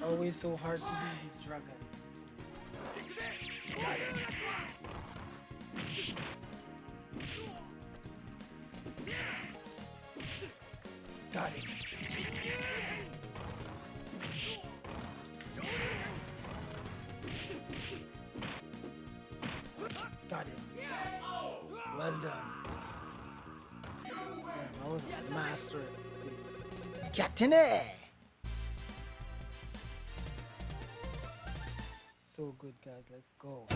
Always so hard to do this dragon. Got it. Got it. Well done. I was a master at this. Getting it! So good, guys. Let's go.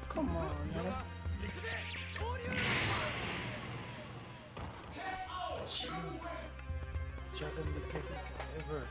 Come on, man. Jeez. Dragon be taking forever.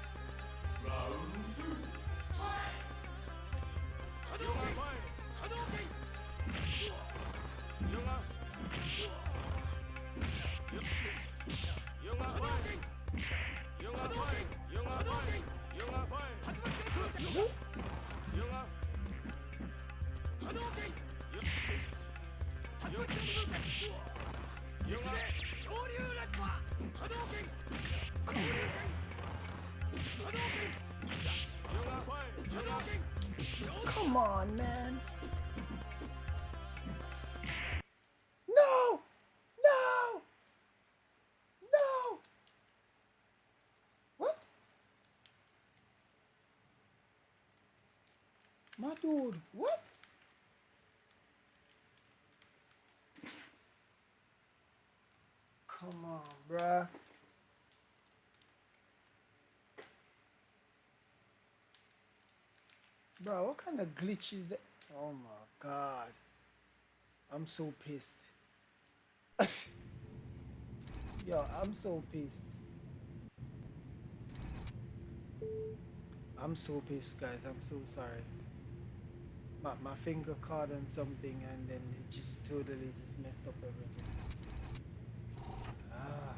Come on, man. No! No! No! What? My dude, what? Come on, bruh. Bro, what kind of glitch is that? Oh my god. I'm so pissed. Yo, I'm so pissed. I'm so pissed, guys. I'm so sorry. My finger caught on something and then it just totally just messed up everything. Ah.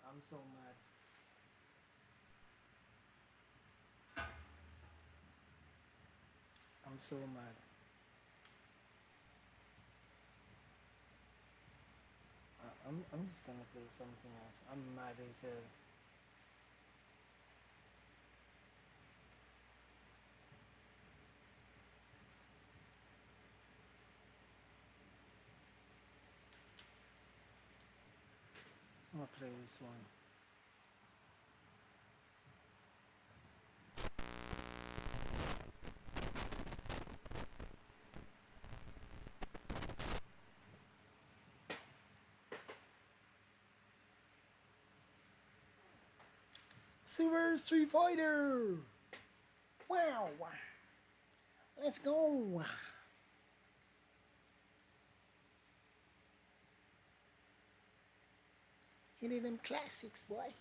I'm so mad. I'm so mad. I'm just gonna play something else. I'm mad as hell. I'm gonna play this one. Super Street Fighter! Wow! Let's go! Hitting them classics, boy.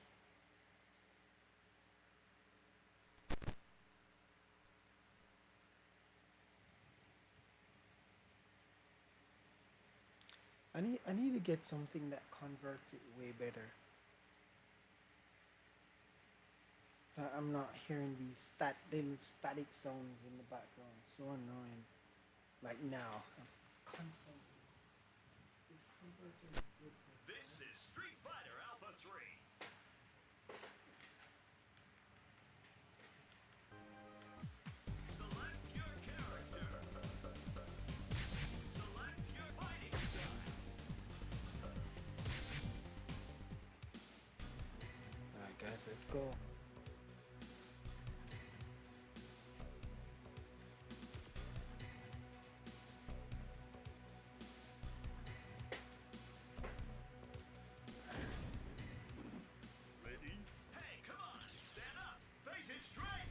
I need to get something that converts it way better. So I'm not hearing these little static sounds in the background. So annoying. Like now, I'm constantly. It's converting good. This is Street Fighter Alpha 3. Select your character. Select your fighting style. Let's go. Ready? Hey, come on! Stand up! Face it straight!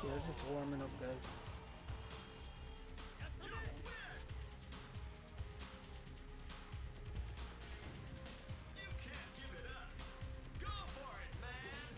Yeah, just warming up, guys. You can't give it up! Go for it, man!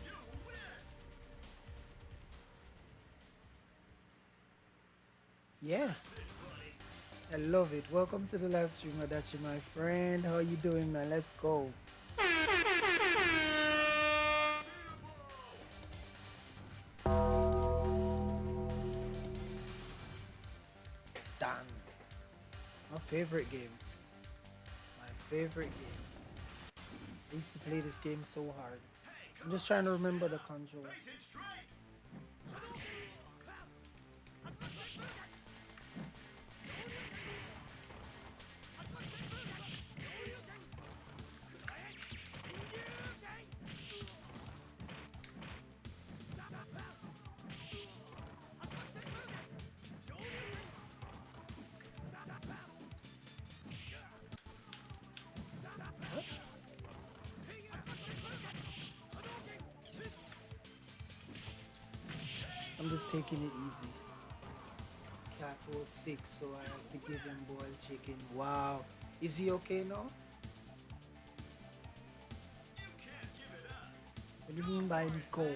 You win! Yes. I love it. Welcome to the live stream, Adachi, my friend. How you doing, man? Let's go. Done. My favorite game. My favorite game. I used to play this game so hard. I'm just trying to remember the controls. Face it straight! I'm just taking it easy. Cat was sick, so I have to give him boiled chicken. Wow. Is he okay now? You can't give it up! What do you mean by Nico?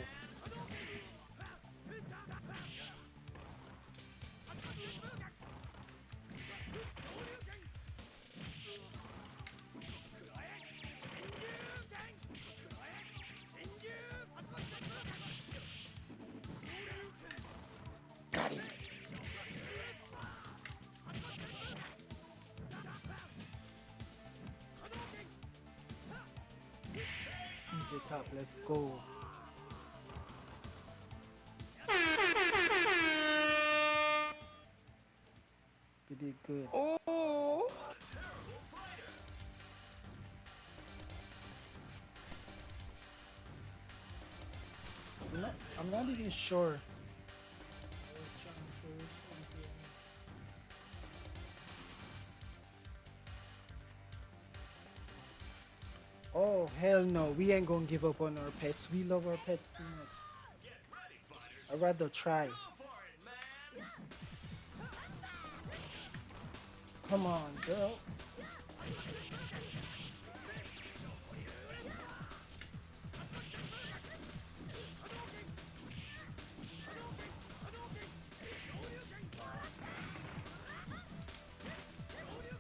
Got him. Easy top, let's go. You did good. Oh, I'm not even sure. I was trying to something. Oh, hell no. We ain't gonna give up on our pets. We love our pets too much. Get ready, fighters! I'd rather try. Go for it, man! Come on, girl.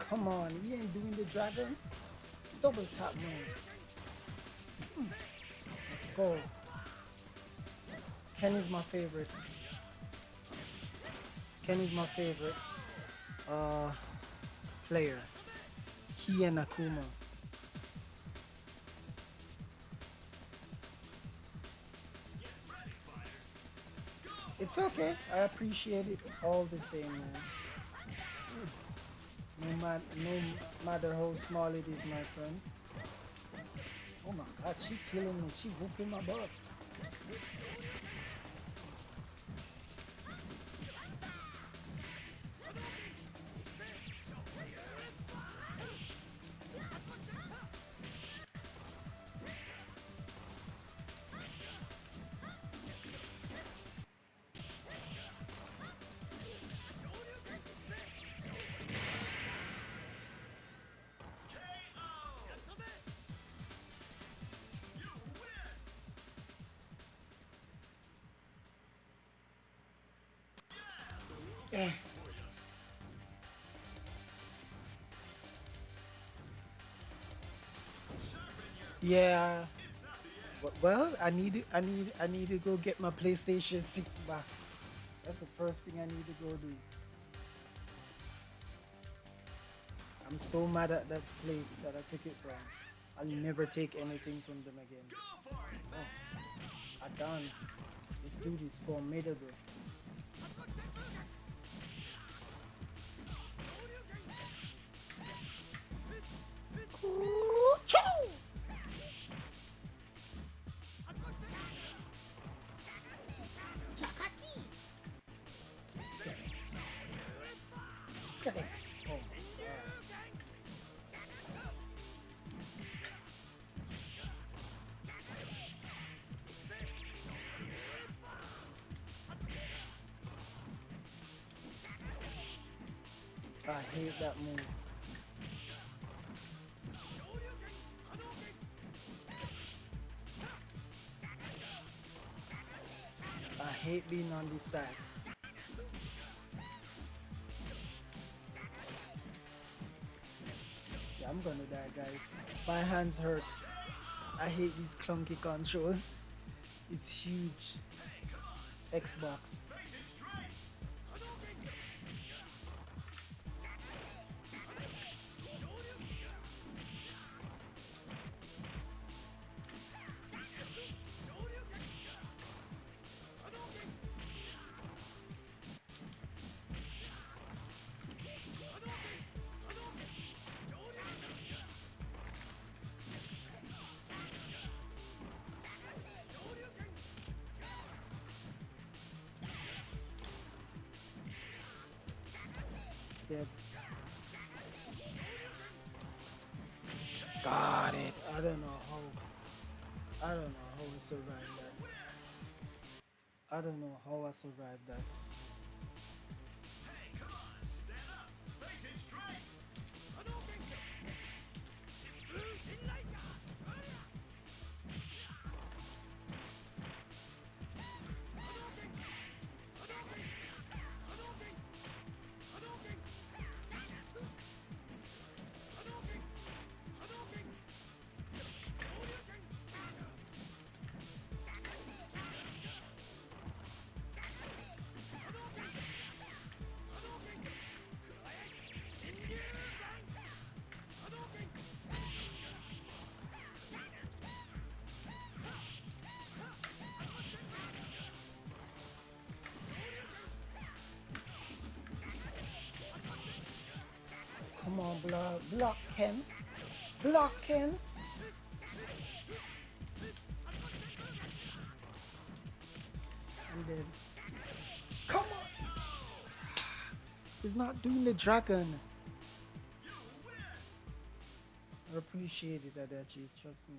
Come on, we ain't doing the dragon. Double tap, man. Let's go. Kenny's my favorite. Kenny's my favorite player. He and Akuma. It's okay. I appreciate it all the same, man. No matter how small it is, my friend. Oh my god, she killing me. She whooping my butt. Eh. Yeah. Well, I need to go get my PlayStation 6 back. That's the first thing I need to go do. I'm so mad at that place that I took it from. I'll never take anything from them again. Go for it, man. Oh, I done. This dude is formidable. Choo! Chakati! Get it. Oh my god. I hate that move. I hate being on this side. Yeah, I'm gonna die, guys. My hands hurt. I hate these clunky controls. It's huge. Xbox. Dead. Got it. I don't know how. I don't know how I survived that. I don't know how I survived that. Hey, come on, stand up. Face it straight. Come on, block Ken. Block Ken. I'm dead. Come on. He's not doing the dragon. I appreciate it, Adachi. Trust me.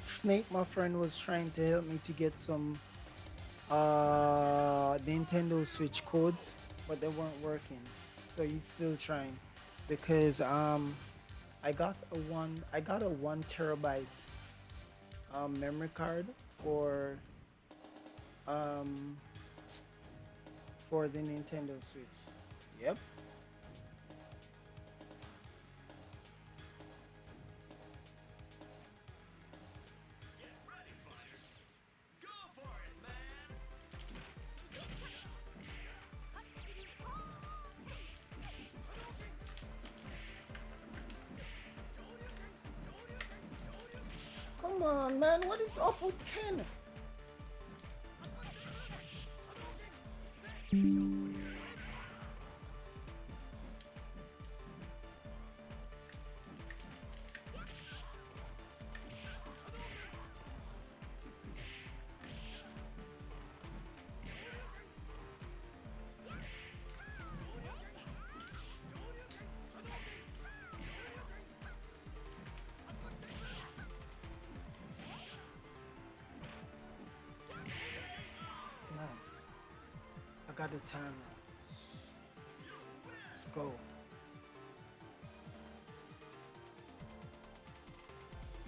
Snake, my friend, was trying to help me to get some Nintendo Switch codes, but they weren't working. So he's still trying because I got a 1 terabyte memory card for um the Nintendo Switch. Yep. Get ready, fighters. Go for it, man. Come on, man. What is up with Ken? Nice. I got the timer. Let's go.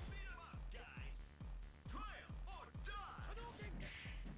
Beat 'em up, guys. Triumph or die.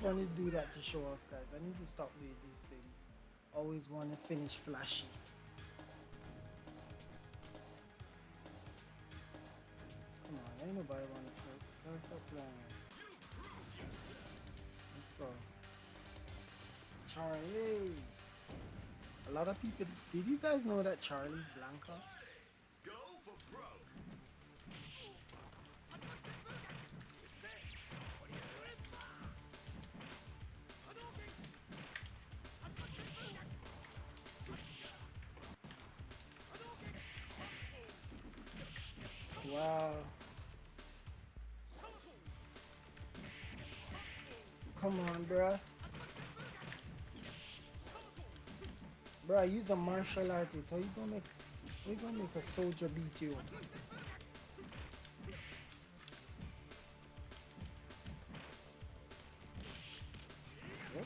want to do that to show off, guys. I need to stop doing these things. Always want to finish flashy. Come on, ain't nobody want to play. Stop playing. Let's go. Charlie. A lot of people. Did you guys know that Charlie's Blanca? Go for broke. Wow. Come on, bruh. Bruh, you's a martial artist. How you gonna make a soldier beat you? Yep.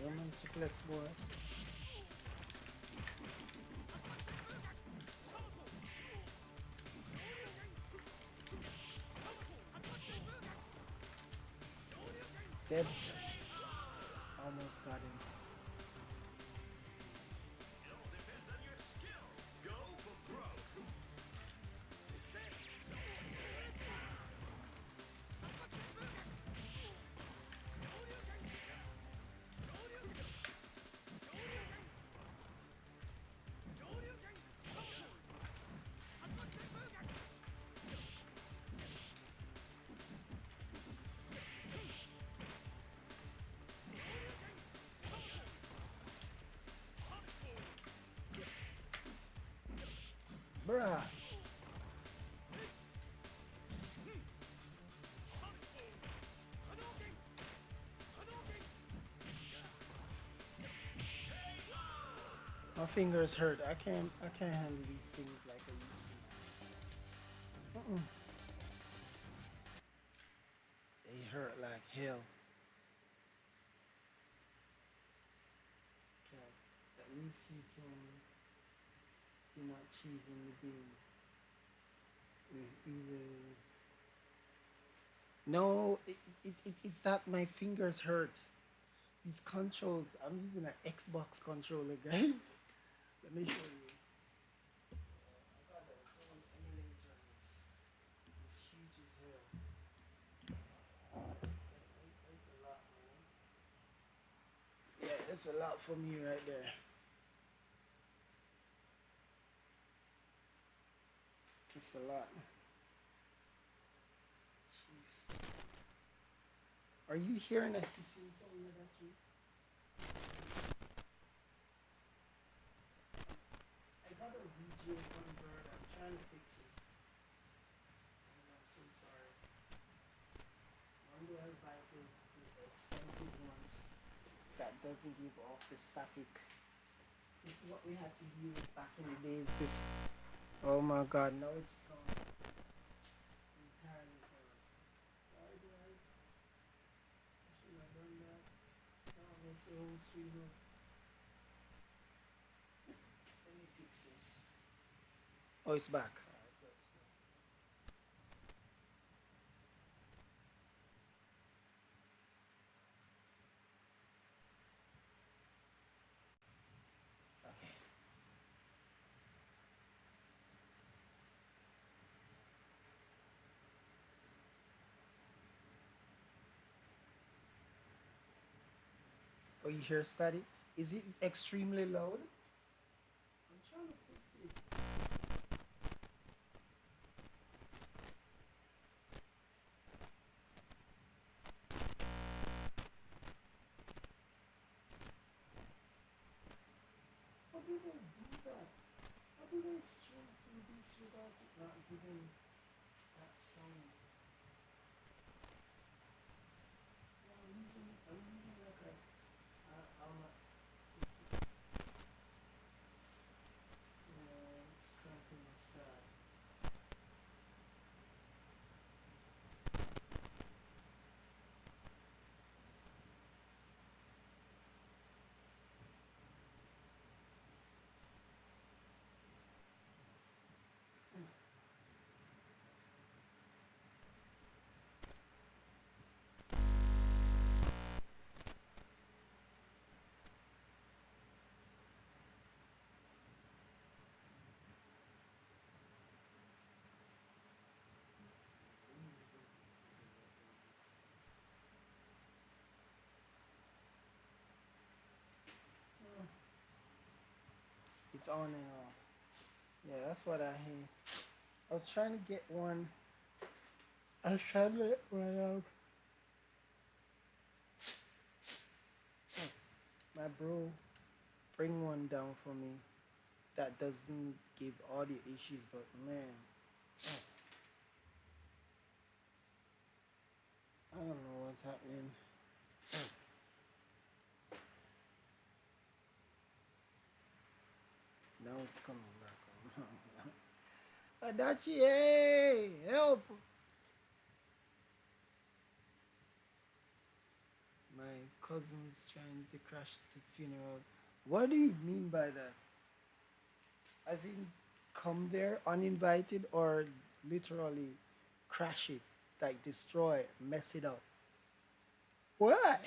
German suplex, boy. Dead. Almost got him. It all depends on your skill. Go for broke. Bruh. My fingers hurt. I can't handle these things like I used to. They hurt like hell. Okay. At least you're not cheesing the game with either. No, it's that my fingers hurt. These controls, I'm using an Xbox controller, guys. Let me show you. I got a whole emulator on this. It's huge as hell. That's a lot, man. Yeah, that's a lot for me right there. It's a lot. Jeez. Are you hearing a hissing sound like that, you? I got a VGA converter. I'm trying to fix it. Guys, I'm so sorry. When do I buy the expensive ones that doesn't give off the static? This is what we had to deal with back in the days before. Oh my god, now it's gone. Entirely gone. Sorry guys. I should have done that. Now I'm gonna say home streamer. Let me fix this. Oh, it's back. Alright, good. Okay. Oh, you hear static? Is it extremely loud? I'm trying to fix it. How do they do that? How do they stream through this without it not giving that sound? Yeah, I'm using like a, it's cramping my style. It's on and off. Yeah, that's what I hear. I was trying to get one. I was trying to get one of my bro bring one down for me that doesn't give audio issues, but man, I don't know what's happening. Now it's coming back on. Adachi, hey, help! My cousin's trying to crash the funeral. What do you mean by that? As in, come there uninvited or literally crash it, like destroy, mess it up? Why?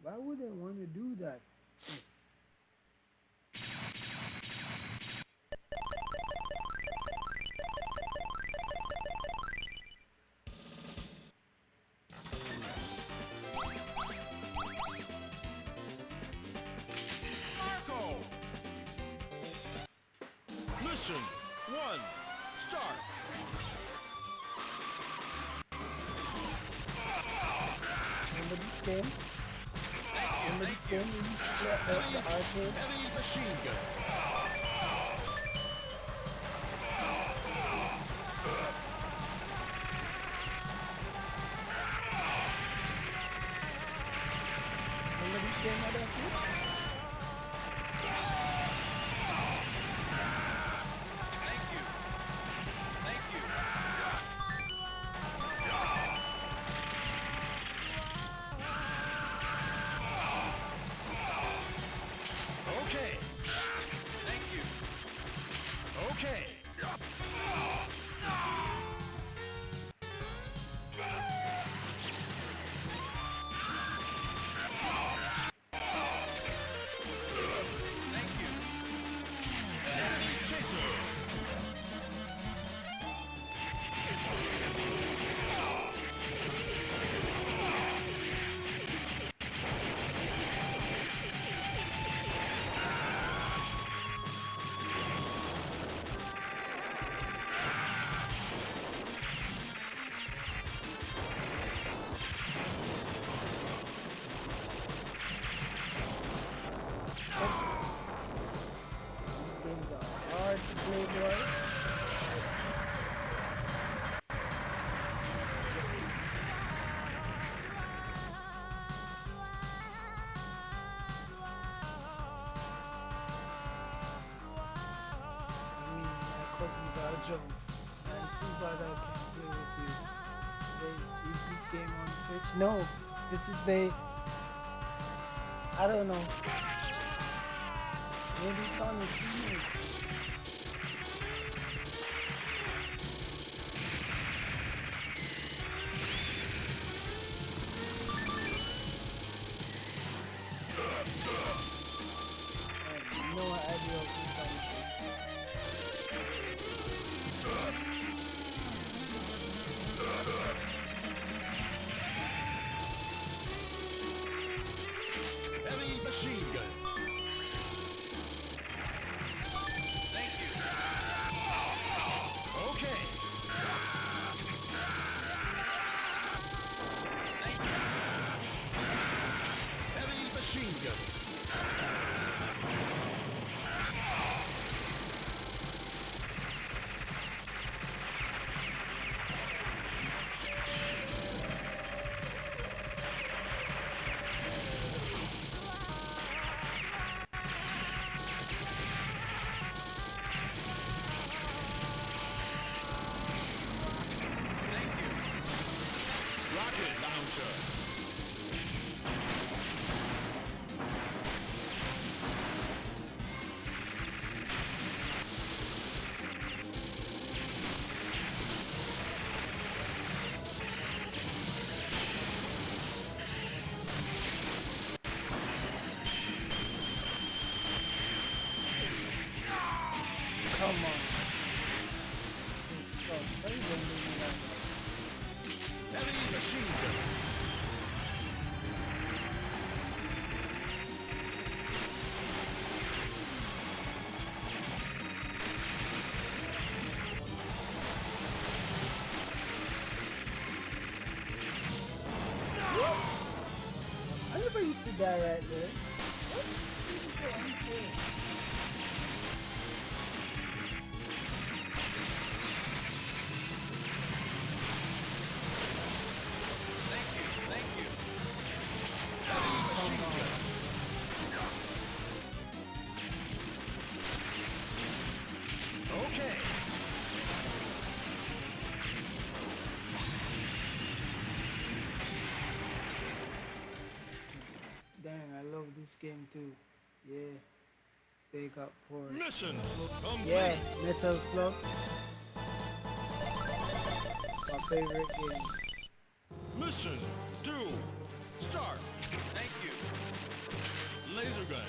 Why would they want to do that? Marco! Mission 1, start! Remember this game? Remember this game? We used to play at the arcade. Heavy machine gun. Remember this game at the arcade? Thank you. Thank you. Okay. Thank you. Okay. Thank you. Enemy chaser. These games are hard to play, boy. I mean, my cousins are jump. And too bad I can't play with you. They use this game on Switch. No, this is the. I don't know. Maybe it's on the TV. I have no idea what this is. Heavy machine gun. Thank you. Okay. Thank you. Heavy machine gun. Thank you. Rocket launcher. used to die right there. This is so unfair. Thank you, thank you. Heavy machine gun. Okay. Dang, I love this game too. Yeah, they got poor. Mission complete. Yeah, Metal Slug. My favorite game. Mission 2. Start. Thank you. Laser gun.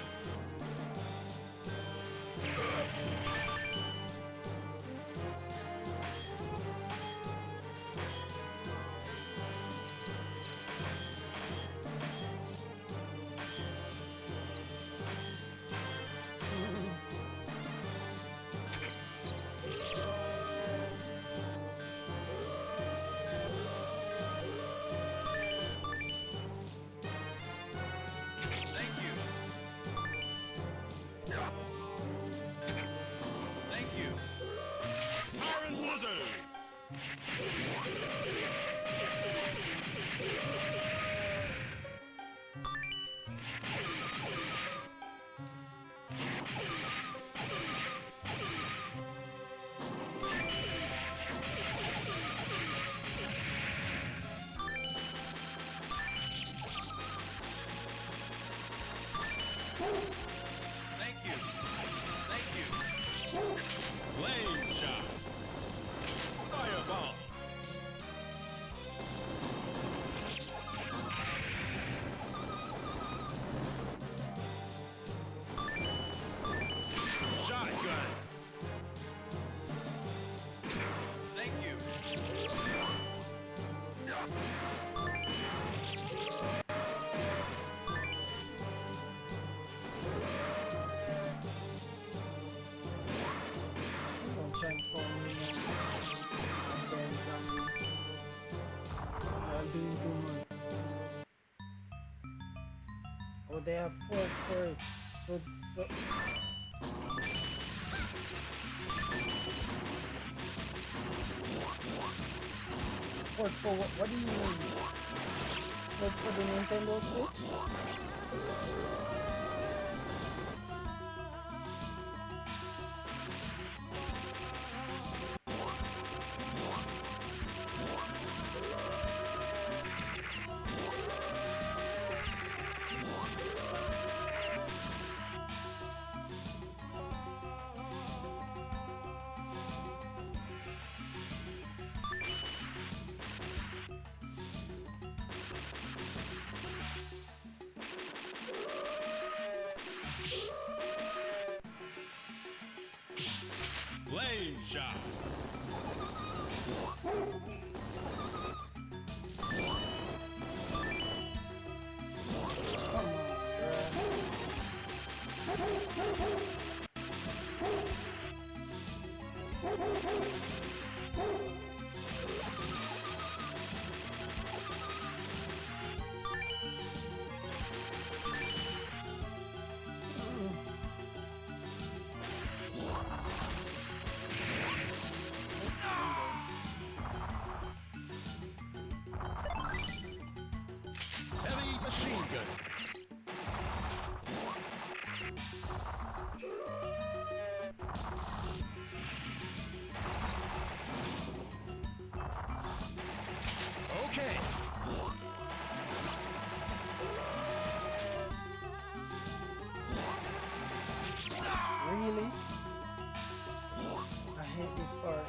Thank you. Thank you. Iron Blizzard. Thank you. Thank you. Flame shot. Fireball. Shotgun. Thank you. Don't transform me. Damn zombie. Y'all doing too much. Oh, they have ports for it. So. Ports for what? What do you mean? Ports for the Nintendo Switch? Flame shot. Come on, bruh. Heavy machine gun. Okay. Really? I hate this part.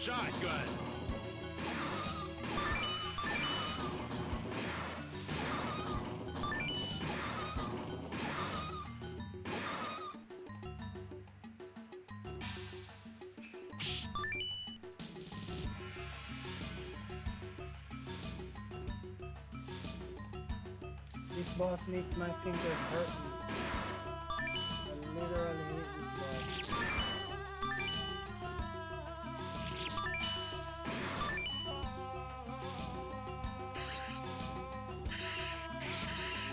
Shotgun. This boss makes my fingers hurt me. I literally hate this boss.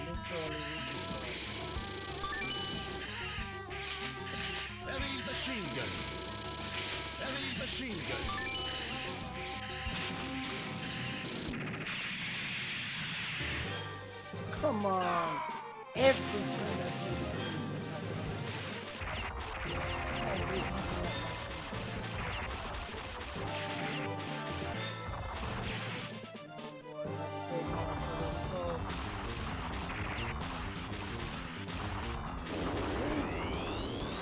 Literally hate this boss. Heavy machine gun. Heavy machine gun. Come on! Every time I play this game, every time. Oh boy, let's go now. Let's go.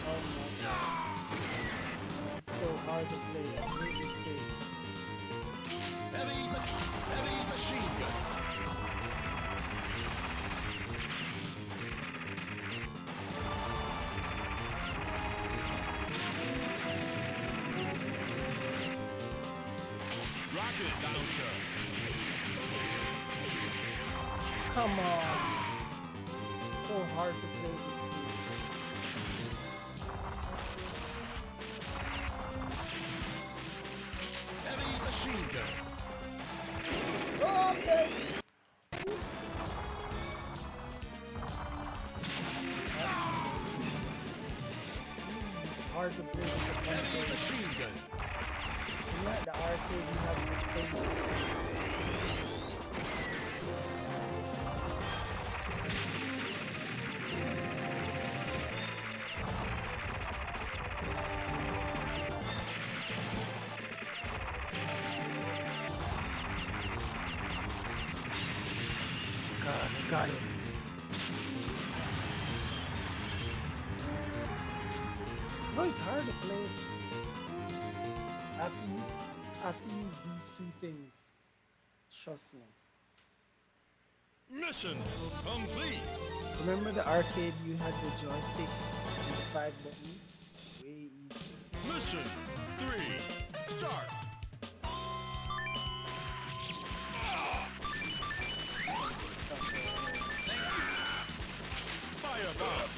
Oh my god. It's so hard to play. I hate this game. Heavy machine gun. Rocket launcher. Come on. It's so hard to play this game. Heavy machine gun. Okay. It's hard to play with the Heavy console. machine gun. When you're at the arcade, you have to think. God, I got it. No, it's hard to play. After you use these two things. Trust me. Mission complete. Remember the arcade, you had the joystick and the 5 buttons? Way easier. Mission 3. Start. Firebomb.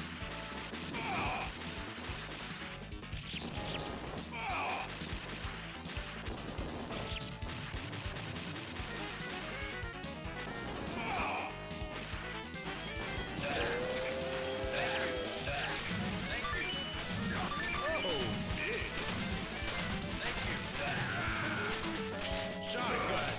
Shotgun.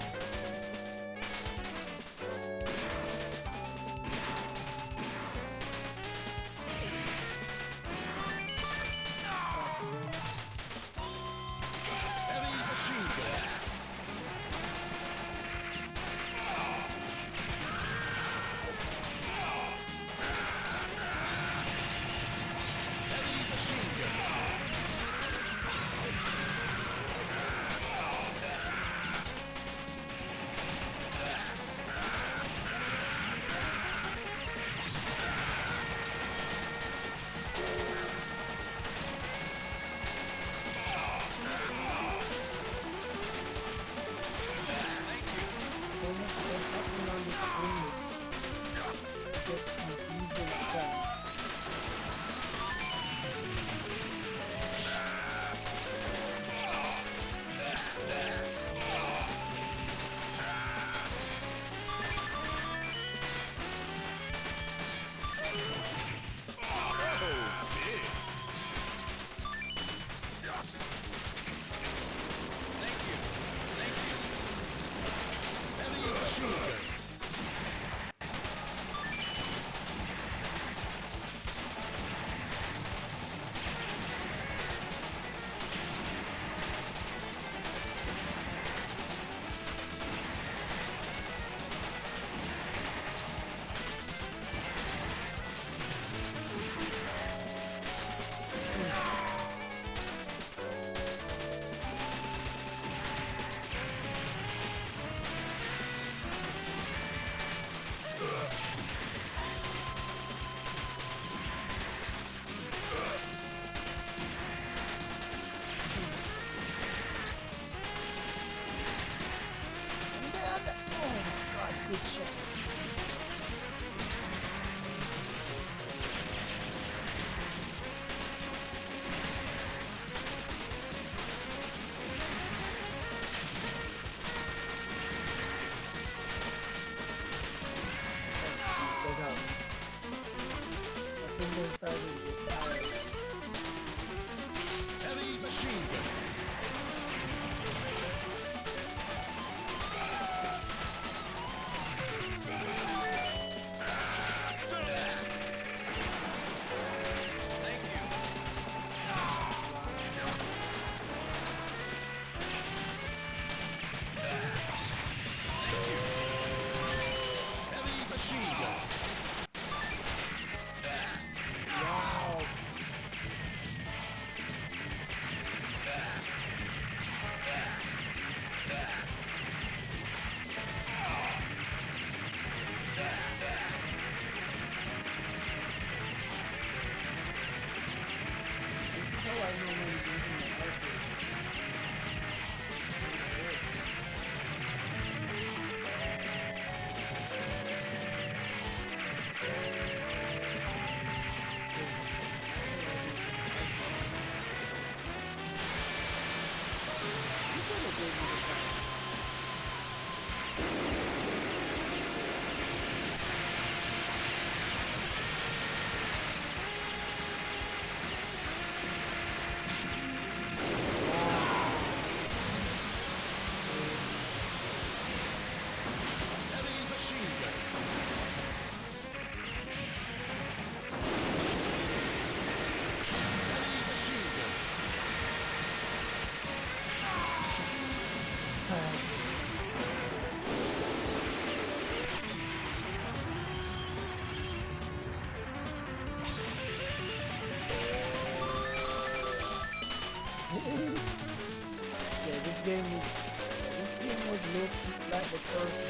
then they're starting to get tired. Heavy machine gun. Thank you. Heavy machine gun. Wow. This is how I normally do in the arcade. You could have gave me the time. Heavy machine gun. Heavy machine gun. Sad. Yeah, this game was low key like the first.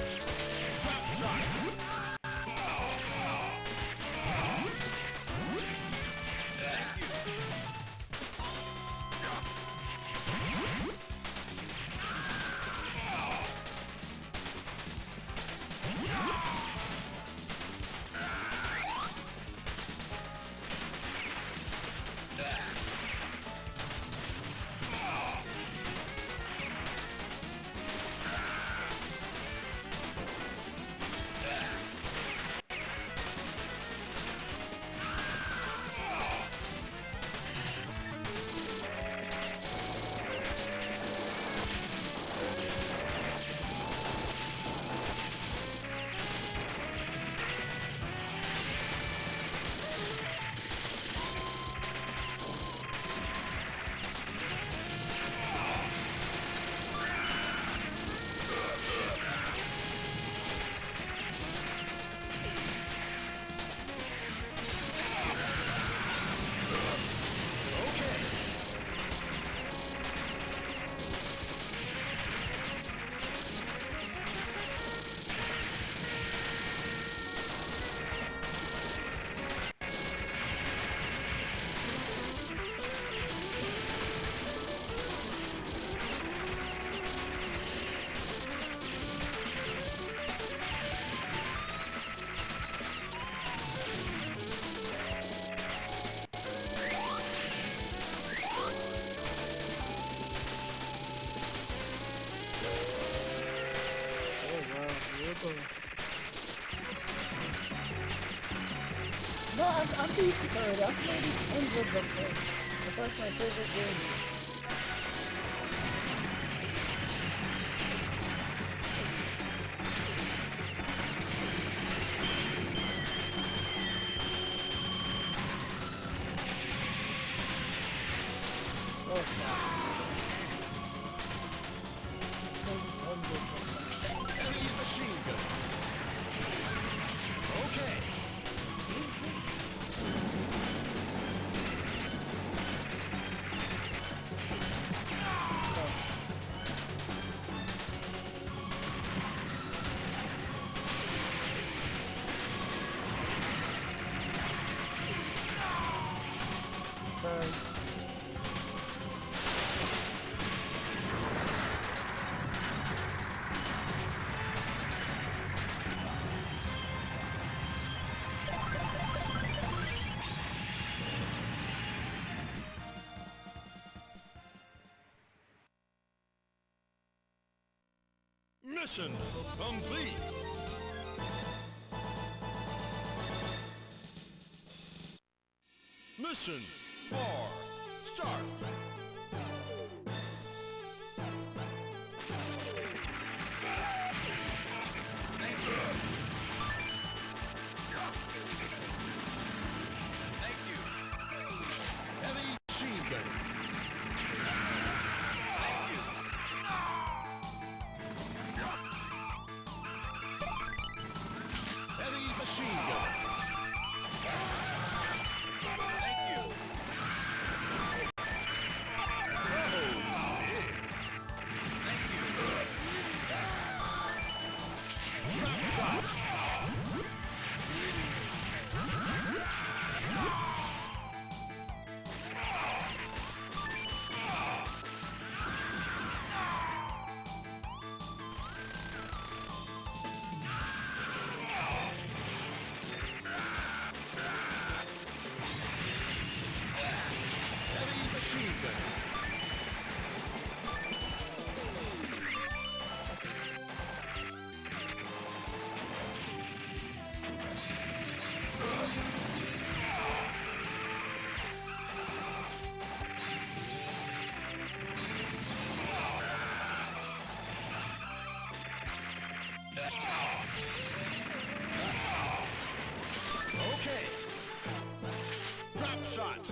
Oh wow, Ryoko. No, I'm basically already. I've played this hundreds of times. That's my favorite game. Oh, wow. Played this hundreds of times. Heavy machine gun. Okay. Sorry. Mission complete. Mission 4. Start. Thank you. Thank you. Heavy machine gun. Thank you. Heavy machine gun. Thank you. Thank you. Drop shot. Heavy machine gun. Okay. Drop shot.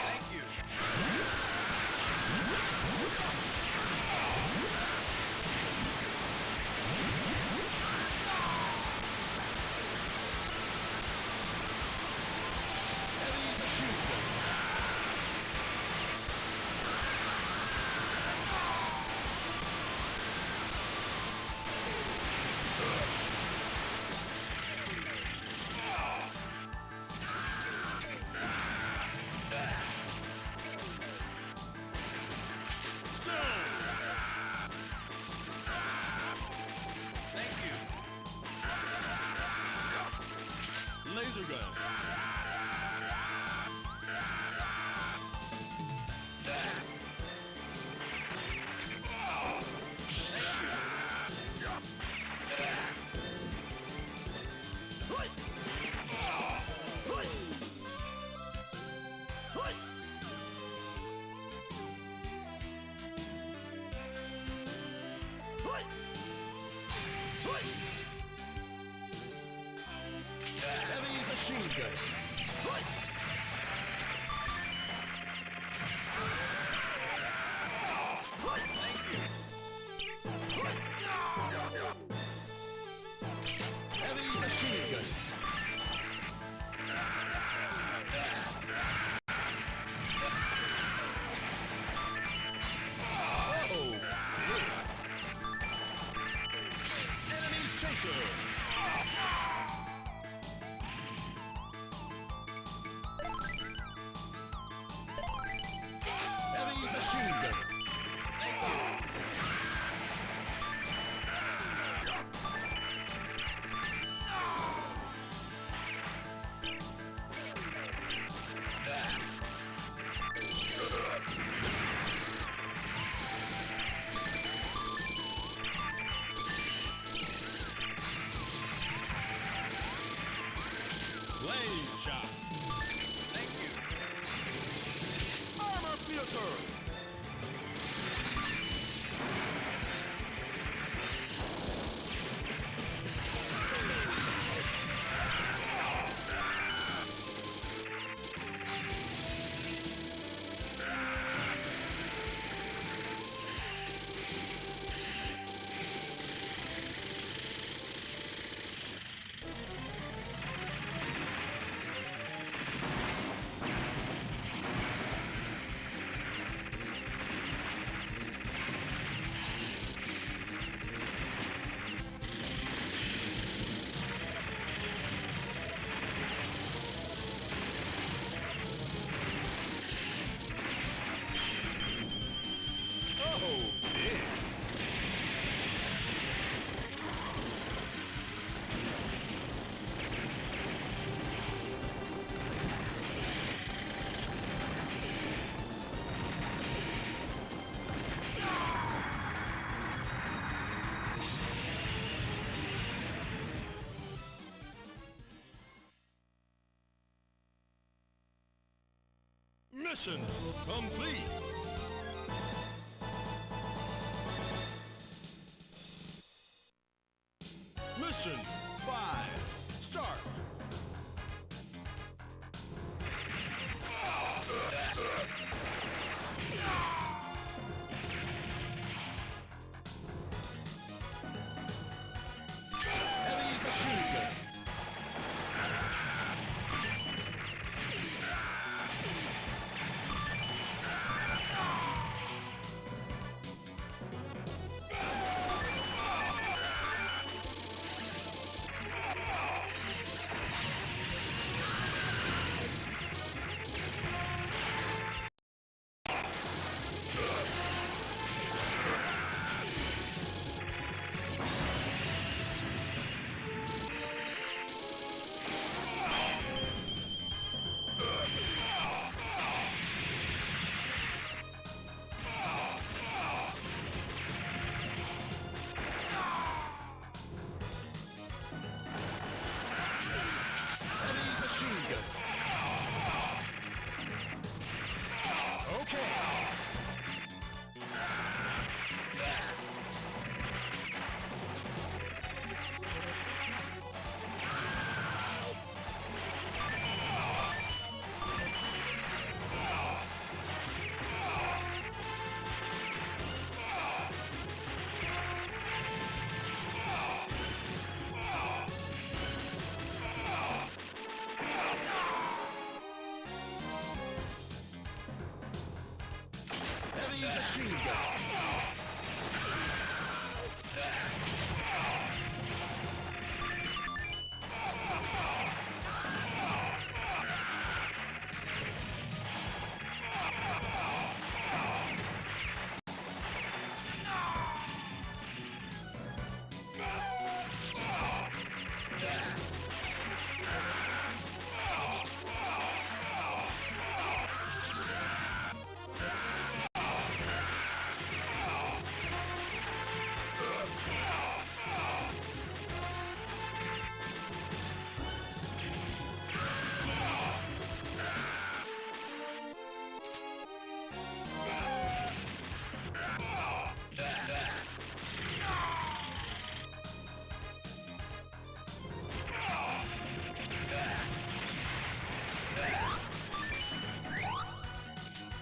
Thank you. Heavy machine gun. Thank you. Laser gun. Heavy machine gun. Thank you. Heavy machine gun. Oh! Enemy chaser. Heavy machine gun. Thank you. Blade shot. Thank you. Armor piercer. Mission complete. Mission 5, start. Heavy machine gun. Heavy machine gun. Okay. Heavy machine gun.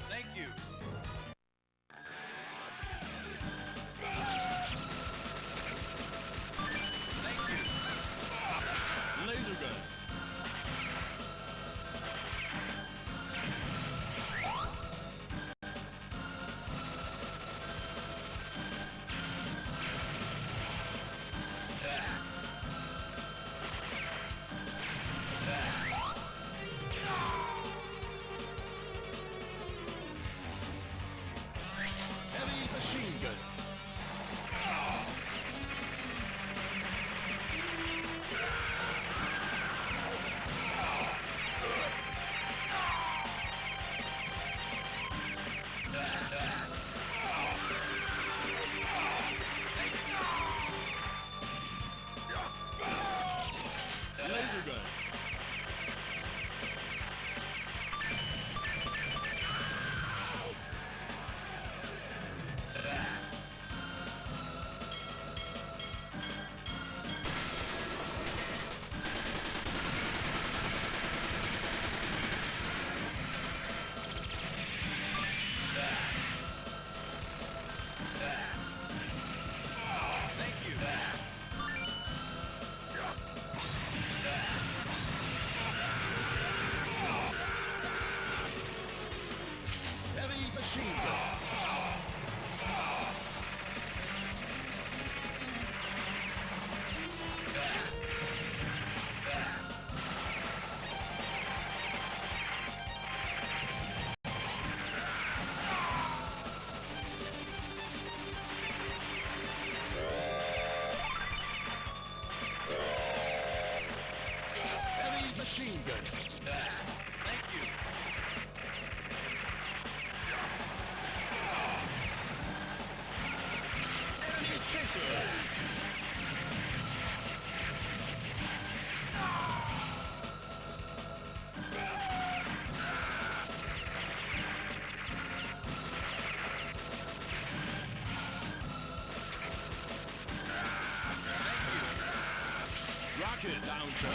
Thank you. Thank you. Laser gun. Heavy machine gun. Laser gun. Thank you. Heavy machine gun. Heavy machine gun. Thank you. Enemy chaser. launcher.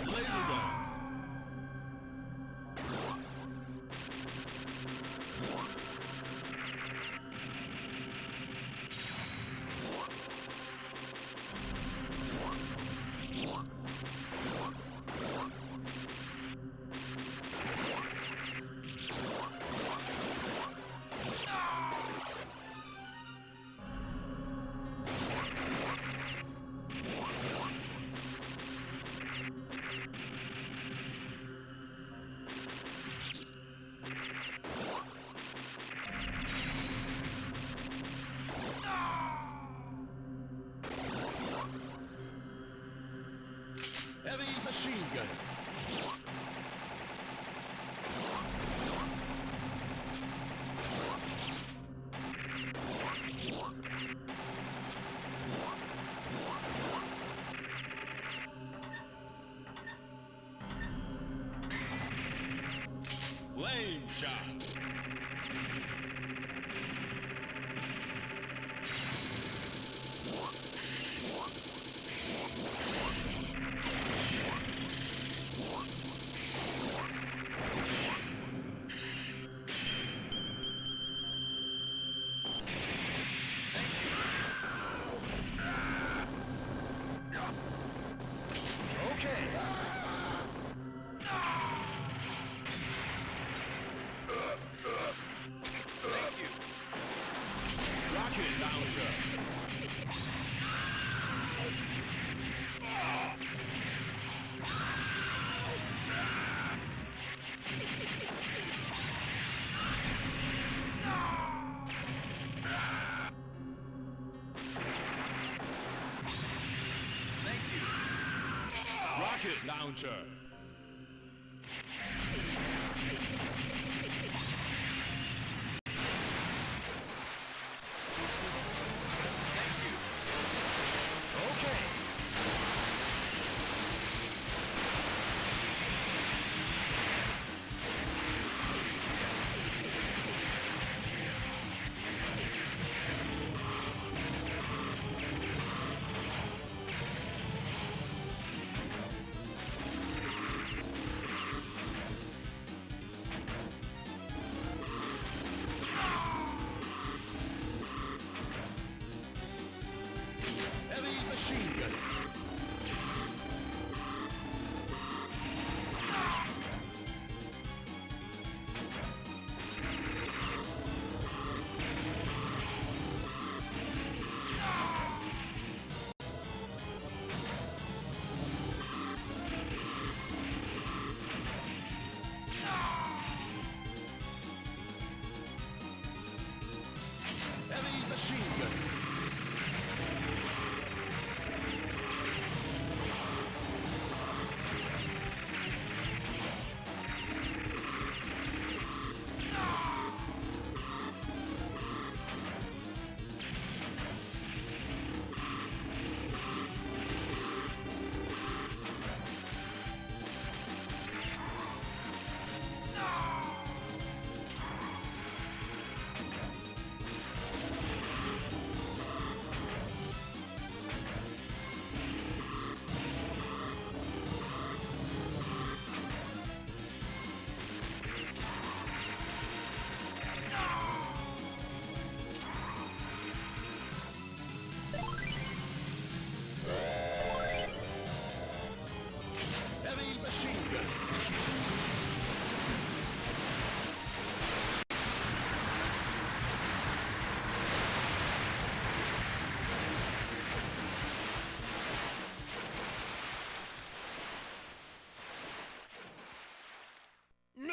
Laser gun. Heavy machine gun. Lane shot. Okay. Thank you. Rocket launcher. Thank you. Rocket launcher. Okay.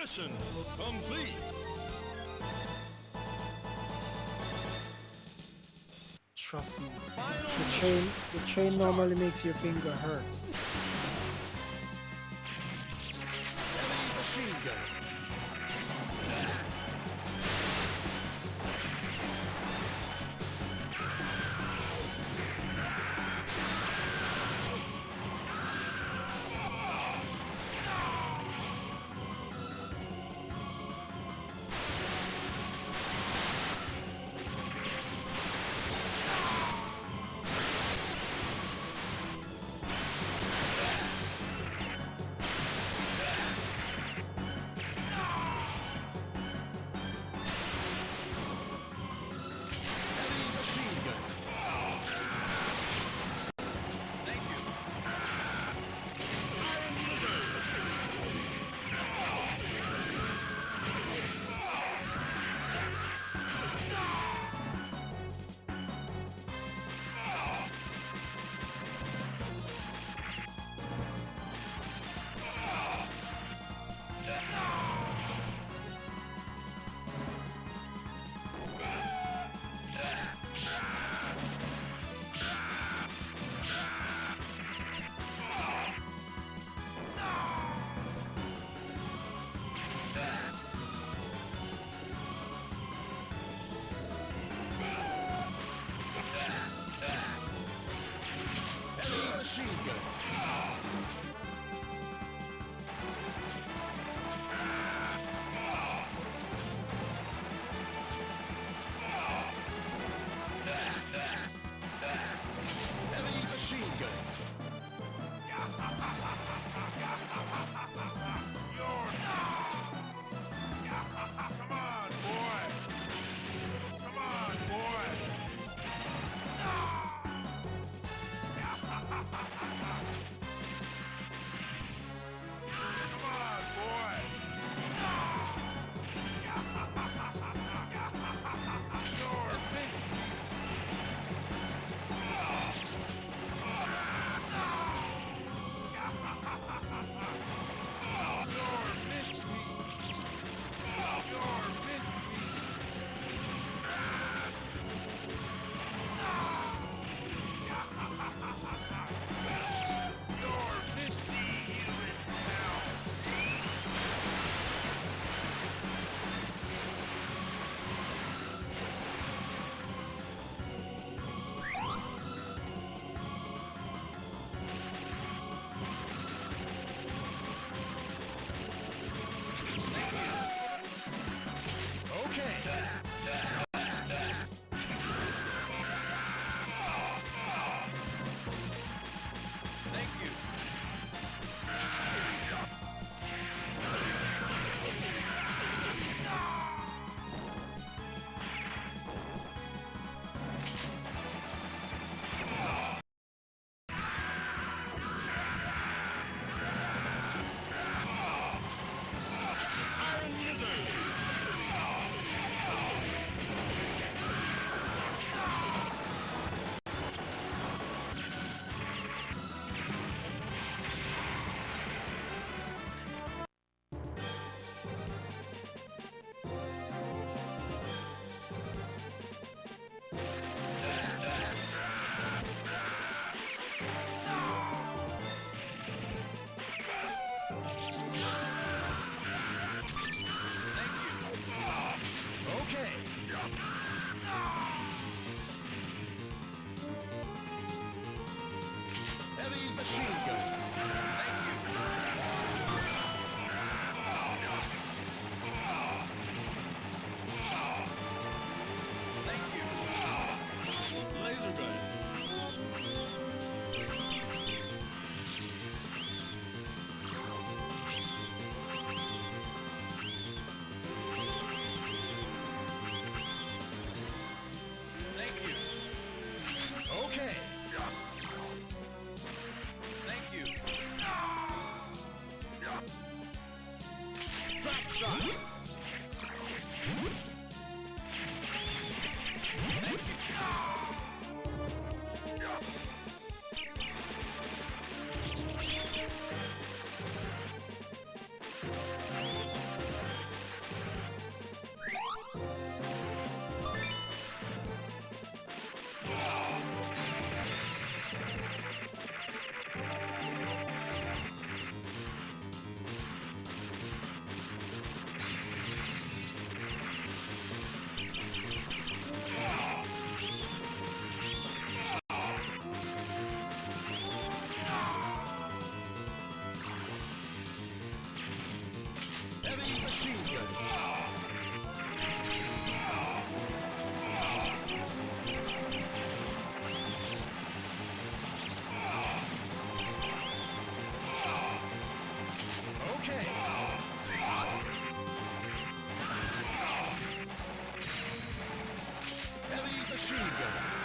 Mission complete. Trust me. Final The chain normally makes your finger hurt. heavy machine gun. Heavy machine gun. Thank you. Iron Lizard. Heavy machine gun. Heavy machine gun. Come on, boy. Come on, boy. Come on, boy. You're finished. You're finished me. You're finished me. You're finished me, you in hell. Okay. Thank you. Iron Lizard. Okay. Heavy machine gun. Thank you. Thank you. Laser gun. Thank you. Okay. Thank you. Drop shot. Thank you. machine gun. Okay. Heavy machine gun.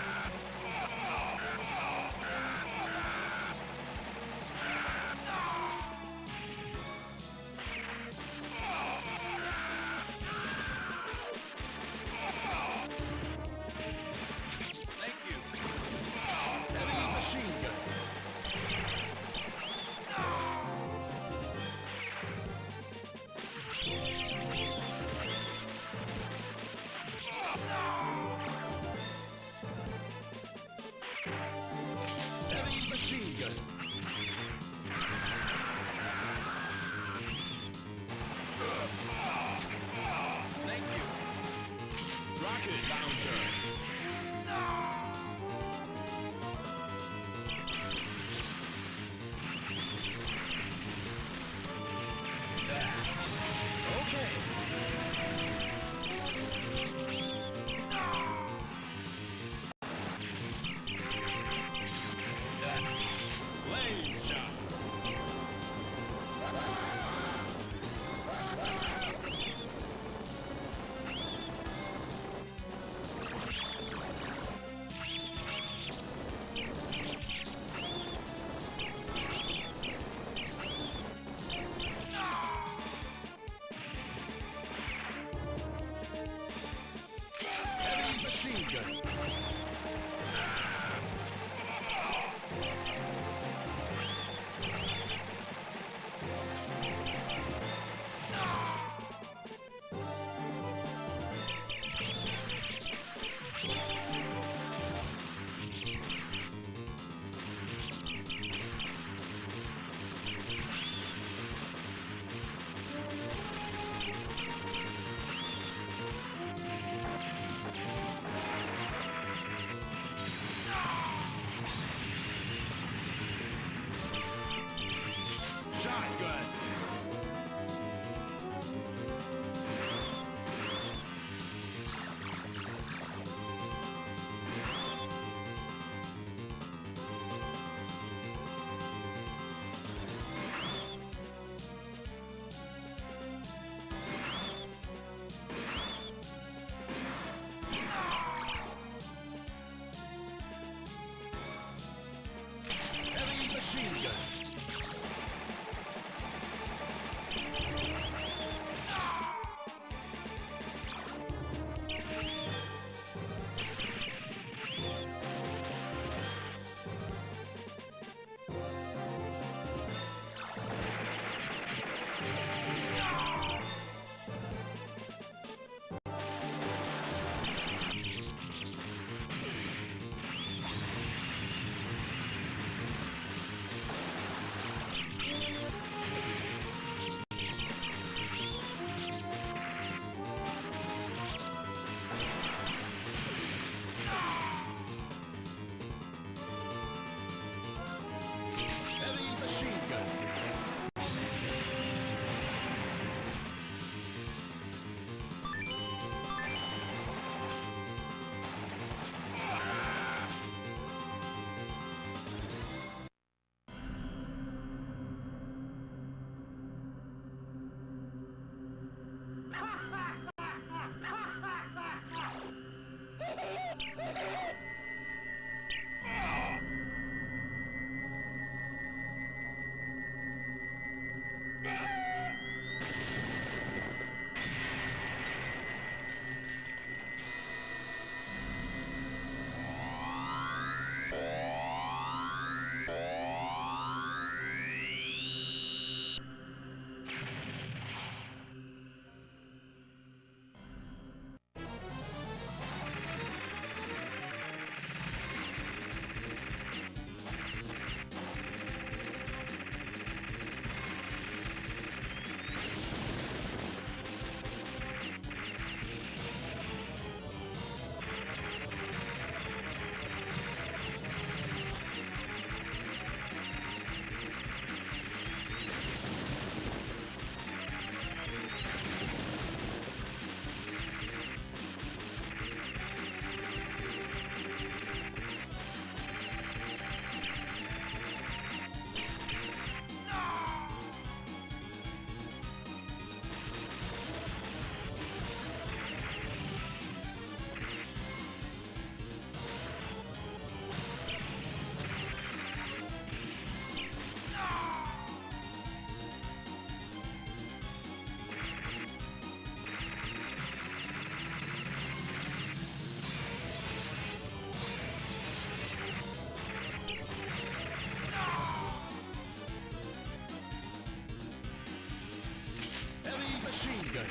gun.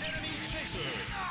Enemy chaser.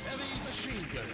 Heavy machine gun.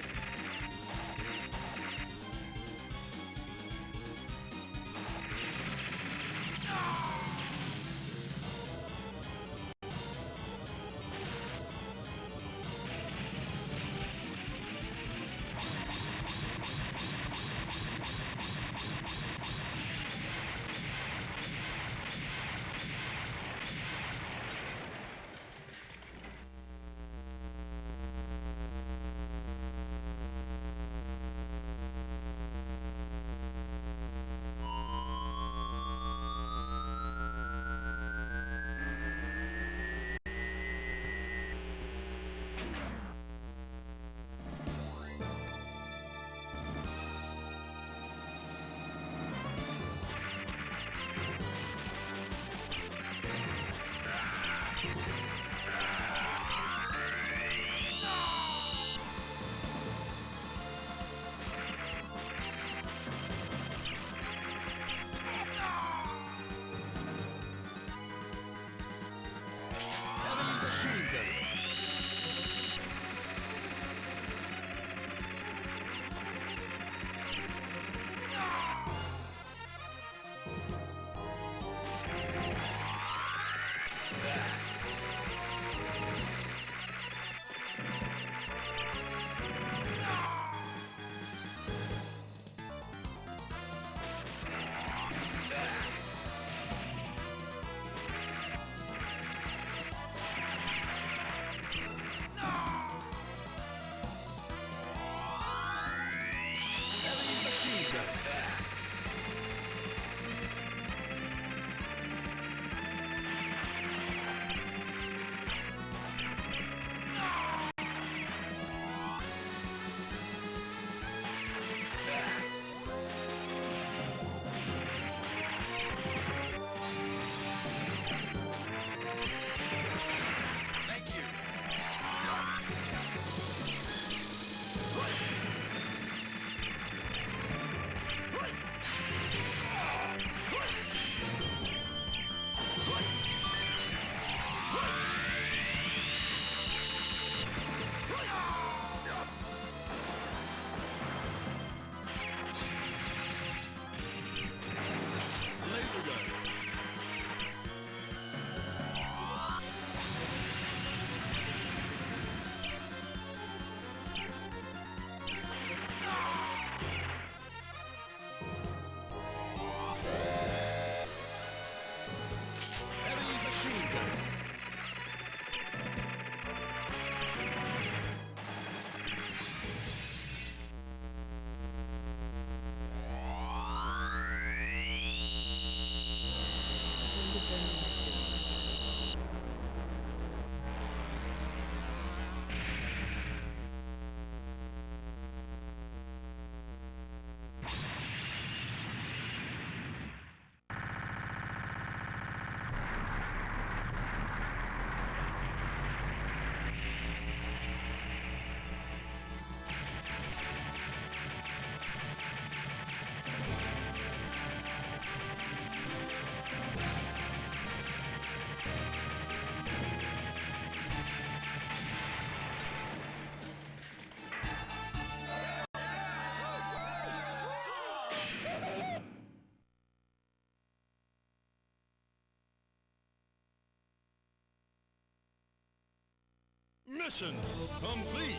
Mission complete.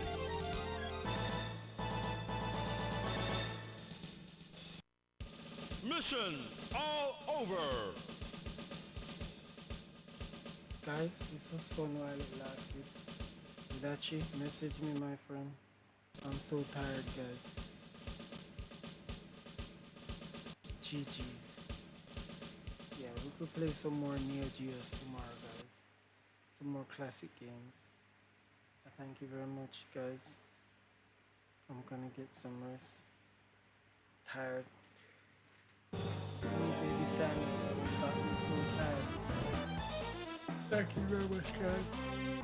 Mission all over. Guys, this was fun while it lasted. Hidachi, message me, my friend. I'm so tired, guys. GG's. Yeah, we could play some more Neo Geos tomorrow, guys. Some more classic games. I thank you very much, guys. I'm gonna get some rest. Tired. Oh, baby Samus got me so tired. Thank you very much, guys.